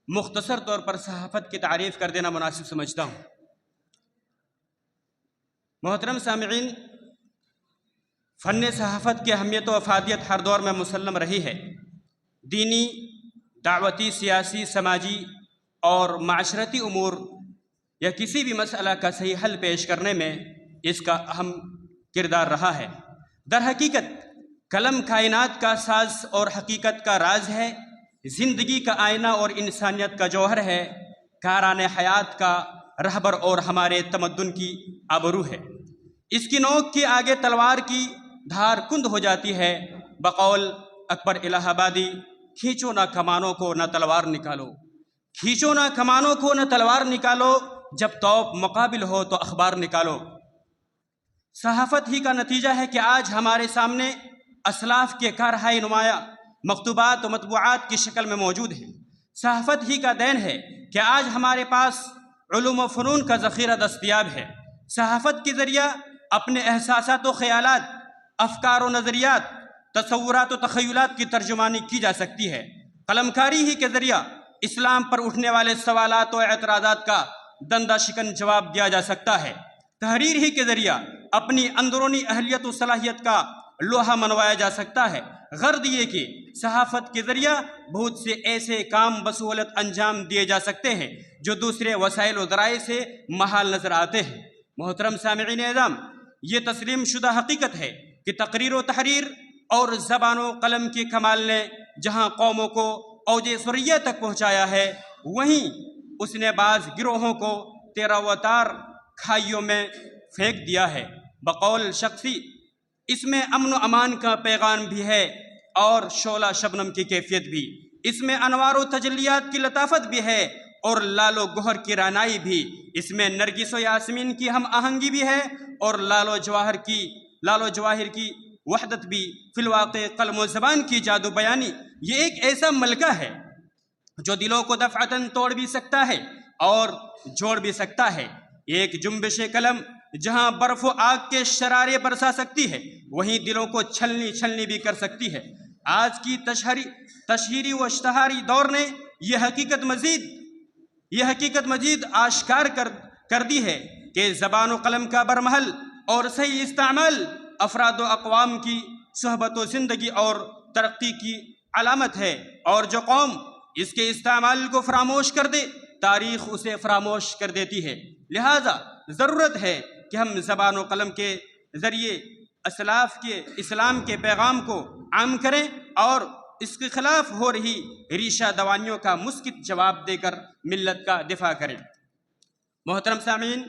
مختصر طور پر صحافت کی تعریف کر دینا مناسب سمجھتا ہوں۔ محترم سامعین، فن صحافت کی اہمیت و افادیت ہر دور میں مسلم رہی ہے۔ دینی، دعوتی، سیاسی، سماجی اور معاشرتی امور یا کسی بھی مسئلہ کا صحیح حل پیش کرنے میں اس کا اہم کردار رہا ہے۔ در حقیقت قلم کائنات کا ساز اور حقیقت کا راز ہے، زندگی کا آئینہ اور انسانیت کا جوہر ہے، کاران حیات کا رہبر اور ہمارے تمدن کی آبرو ہے۔ اس کی نوک کے آگے تلوار کی دھار کند ہو جاتی ہے۔ بقول اکبر الہ آبادی، کھینچو نہ کمانوں کو نہ تلوار نکالو، کھینچو نہ کمانوں کو نہ تلوار نکالو، جب توپ مقابل ہو تو اخبار نکالو۔ صحافت ہی کا نتیجہ ہے کہ آج ہمارے سامنے اسلاف کے کارہائے نمایاں مکتوبات و مطبوعات کی شکل میں موجود ہیں۔ صحافت ہی کا دین ہے کہ آج ہمارے پاس علوم و فنون کا ذخیرہ دستیاب ہے۔ صحافت کے ذریعہ اپنے احساسات و خیالات، افکار و نظریات، تصورات و تخیلات کی ترجمانی کی جا سکتی ہے۔ قلم کاری ہی کے ذریعہ اسلام پر اٹھنے والے سوالات و اعتراضات کا دندہ شکن جواب دیا جا سکتا ہے۔ تحریر ہی کے ذریعہ اپنی اندرونی اہلیت و صلاحیت کا لوہا منوایا جا سکتا ہے۔ غرض یہ کہ صحافت کے ذریعہ بہت سے ایسے کام بسہولت انجام دیے جا سکتے ہیں جو دوسرے وسائل و ذرائع سے محال نظر آتے ہیں۔ محترم سامعین اعظم، یہ تسلیم شدہ حقیقت ہے کہ تقریر و تحریر اور زبان و قلم کے کمال نے جہاں قوموں کو اوج ثریہ تک پہنچایا ہے، وہیں اس نے بعض گروہوں کو تیرہ و تار کھائیوں میں پھینک دیا ہے۔ بقول شخصی، اس میں امن و امان کا پیغام بھی ہے اور شعلہ شبنم کی کیفیت بھی، اس میں انوار و تجلیات کی لطافت بھی ہے اور لال و گوہر کی رعنائی بھی، اس میں نرگس و یاسمین کی ہم آہنگی بھی ہے اور لال و جواہر کی وحدت بھی۔ فی الواقع قلم و زبان کی جادو بیانی یہ ایک ایسا ملکہ ہے جو دلوں کو دفعتاً توڑ بھی سکتا ہے اور جوڑ بھی سکتا ہے۔ ایک جنبش قلم جہاں برف و آگ کے شرارے برسا سکتی ہے، وہیں دلوں کو چھلنی بھی کر سکتی ہے۔ آج کی تشہیری و اشتہاری دور نے یہ حقیقت مزید آشکار کر دی ہے کہ زبان و قلم کا برمحل اور صحیح استعمال افراد و اقوام کی صحبت و زندگی اور ترقی کی علامت ہے، اور جو قوم اس کے استعمال کو فراموش کر دے، تاریخ اسے فراموش کر دیتی ہے۔ لہٰذا ضرورت ہے کہ ہم زبان و قلم کے ذریعے اسلاف کے اسلام کے پیغام کو عام کریں اور اس کے خلاف ہو رہی ریشہ دوانیوں کا مسکت جواب دے کر ملت کا دفاع کریں۔ محترم سامعین،